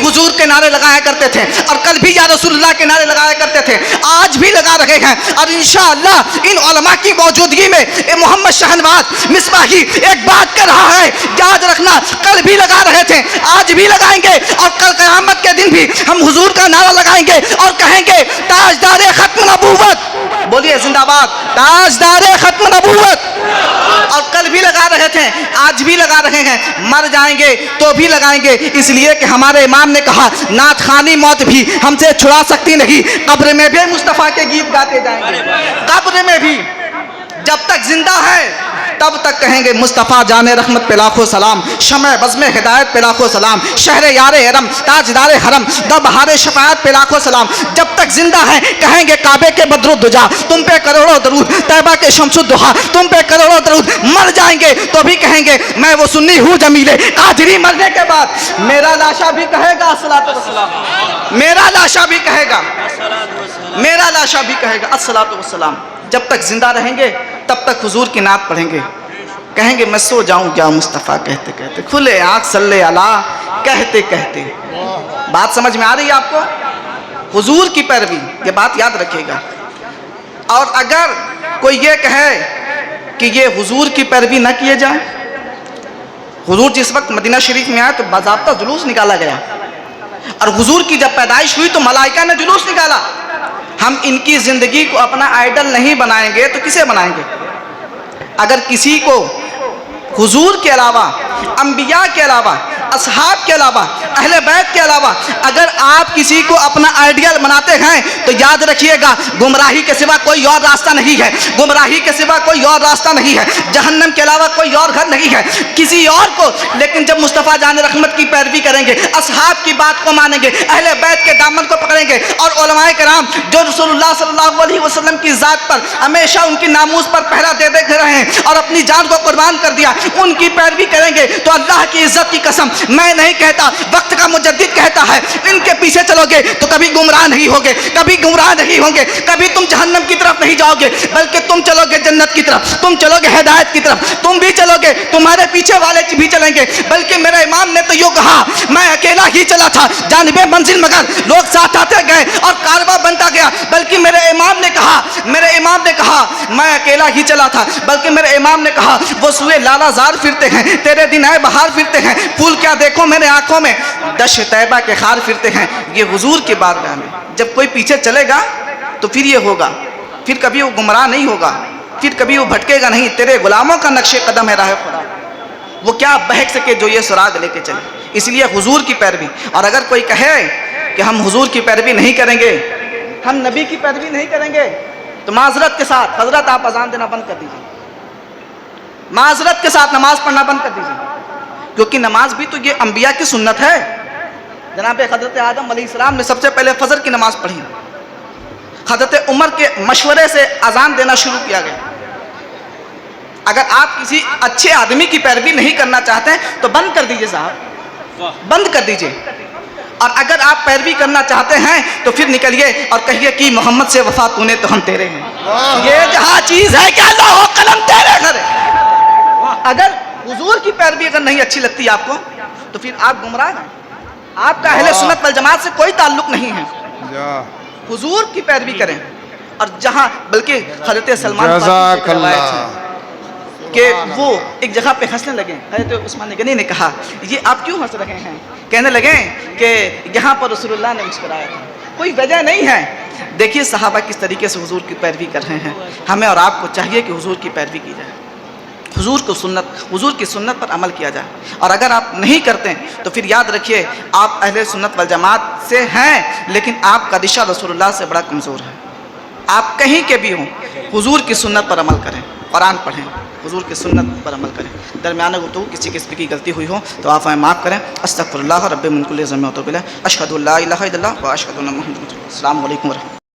हुजूर के नारे लगाया करते थे और कल भी या रसूलुल्लाह के नारे लगाया करते थे, आज भी लगा रहे हैं। और इंशाअल्लाह इन उलमा की मौजूदगी में मोहम्मद शहनवाज मिसबाही एक बात कर रहा है, याद रखना, कल भी लगा रहे थे, आज भी लगाएंगे और कल क़यामत के दिन भी हम हुजूर का नारा लगाएंगे और कहेंगे ताजदारे खत्म नबूवत, बोलिए जिंदाबाद, ताजदारे खत्म नबूवत। और कल भी लगा रहे थे, आज भी लगा रहे हैं, मर जाएंगे तो भी लगाएंगे, इसलिए कि हमारे इमाम ने कहा नात खानी मौत भी हमसे छुड़ा सकती नहीं, कब्र में भी मुस्तफ़ा के गीत गाते जाएंगे, कब्र में भी जब तक जिंदा है तब तक कहेंगे मुस्तफ़ा जाने रहमत पे लाखों सलाम, शमे बज़्मे हिदायत पे लाखों सलाम, शहरे यारे हरम ताजदारे हरम द बहारे शफाअत पे लाखों सलाम। जब तक जिंदा है कहेंगे काबे के बद्रुद्दुजा तुम पे करोड़ों दरूद, तैबा के शमसुद्दुहा तुम पे करोड़ों दरूद। मर जाएंगे तो भी कहेंगे मैं वो सुन्नी हूँ जमीले कादरी। मरने के बाद मेरा लाशा भी कहेगा अस्सलातु वस्सलाम, मेरा लाशा भी कहेगा, मेरा लाशा भी कहेगा अस्सलातु वस्सलाम। जब तक जिंदा रहेंगे तब तक हुजूर की नात पढ़ेंगे, कहेंगे मैं सो जाऊं क्या मुस्तफ़ा कहते कहते, खुले आँख सल्ले अला कहते कहते। बात समझ में आ रही है आपको? हुजूर की पैरवी, ये बात याद रखिएगा। और अगर कोई ये कहे कि ये हुजूर की पैरवी न किए जाए, हुजूर जिस वक्त मदीना शरीफ में आए तो बाज़ाब्ता जुलूस निकाला गया, और हुजूर की जब पैदाइश हुई तो मलाइका ने जुलूस निकाला। हम इनकी ज़िंदगी को अपना आइडल नहीं बनाएंगे तो किसे बनाएंगे? अगर किसी को हुजूर के अलावा, अंबिया के अलावा, असहाब के अलावा, अहले बैत के अलावा अगर आप किसी को अपना आइडियल बनाते हैं तो याद रखिएगा गुमराही के सिवा कोई और रास्ता नहीं है, गुमराही के सिवा कोई और रास्ता नहीं है, जहन्नम के अलावा कोई और घर नहीं है किसी और को। लेकिन जब मुस्तफ़ा जान रहमत की पैरवी करेंगे, असहाब की बात को मानेंगे, अहले बैत के दामन को पकड़ेंगे और उलमाए किराम जो रसूलुल्लाह सल्लल्लाहु अलैहि वसल्लम की ज़ात पर हमेशा उनकी नामूस पर पहरा दे दे रहे हैं और अपनी जान को कुर्बान कर दिया, उनकी पैरवी करेंगे तो अल्लाह की इज्जत की कसम मैं नहीं कहता, वक्त का मुजद्दिद कहता है, इनके पीछे चलोगे तो कभी गुमराह नहीं होगे, कभी गुमराह नहीं होंगे, कभी तुम जहन्नम की तरफ नहीं जाओगे बल्कि तुम चलोगे जन्नत की तरफ, तुम चलोगे हिदायत की तरफ, तुम भी चलोगे, तुम्हारे पीछे वाले भी चलेंगे। बल्कि मेरे इमाम ने तो यूँ कहा मैं अकेला ही चला था जानिबे मंजिल मगर लोग साथ आते गए और कारवा बनता गया। बल्कि मेरे इमाम ने कहा, मेरे इमाम ने कहा मैं अकेला ही चला था, बल्कि मेरे इमाम ने कहा वो सुए लालाजार फिरते हैं, तेरे दिन आए बहार फिरते हैं, फूल क्या देखो मेरे आंखों में, दश तैबा के खार फिरते हैं। ये हुजूर की बारगाह में जब कोई पीछे चलेगा तो फिर ये होगा, फिर कभी वो गुमराह नहीं होगा, फिर कभी वो भटकेगा नहीं। तेरे गुलामों का नक्शे कदम है राह खुदा, वो क्या बहक सके जो ये सुराग लेके चले। इसलिए हुजूर की पैरवी। और अगर कोई कहे कि हम हुजूर की पैरवी नहीं करेंगे, हम नबी की पैरवी नहीं करेंगे, तो माजरत के साथ हजरत आप अजान देना बंद कर दीजिए, माजरत के साथ नमाज पढ़ना बंद कर दीजिए, क्योंकि नमाज भी तो ये अंबिया की सुन्नत है। जनाब हजरत आदम अलैहिस्सलाम ने सबसे पहले फजर की नमाज पढ़ी, हजरत उमर के मशवरे से अजान देना शुरू किया गया। अगर आप किसी अच्छे आदमी की पैरवी नहीं करना चाहते हैं तो बंद कर दीजिए साहब, बंद कर दीजिए। और अगर आप पैरवी करना चाहते हैं तो फिर निकलिए और कहिए कि मोहम्मद से वफा तूने तो हम तेरे हैं। ये जहाँ चीज़ है कि अल्लाह कलम तेरे करे। अगर हुजूर की पैरवी अगर नहीं अच्छी लगती आपको तो फिर आप गुमराह हैं, आपका अहले सुन्नत वल जमात से कोई ताल्लुक नहीं है। हुजूर की पैरवी करें। और जहाँ बल्कि हजरत सलमान कि वो एक जगह पे हंसने लगे, हजरत उस्मान गनी ने कहा ये आप क्यों हंस रहे हैं? कहने लगे कि यहाँ पर रसूलुल्लाह ने मुस्कुराया था, कोई वजह नहीं है। देखिए सहाबा किस तरीके से हुजूर की पैरवी कर रहे हैं। हमें और आपको चाहिए कि हुजूर की पैरवी की जाए, हुजूर की सुन्नत पर अमल किया जाए। और अगर आप नहीं करते तो फिर याद रखिए आप अहले सुन्नत वल जमात से हैं, लेकिन आपका रिश्ता रसूलुल्लाह से बड़ा कमज़ोर है। आप कहीं के भी हों, हुजूर की सुन्नत पर अमल करें, कुरान पढ़ें, हुजूर की सुन्नत पर अमल करें। दरमियान गुफ्तगू किसी किस्म की गलती हुई हो तो आप हमें माफ़ करें। अस्तगफिरुल्लाह रब्बि मिन कुल्लि ज़ंबिन व अतूबु इलैह, अशहदु अल्ला इलाहा इल्लल्लाह व अशहदु अन्ना मुहम्मदन रसूलुल्लाह। अस्सलामु अलैकुम व रहमतुल्लाह।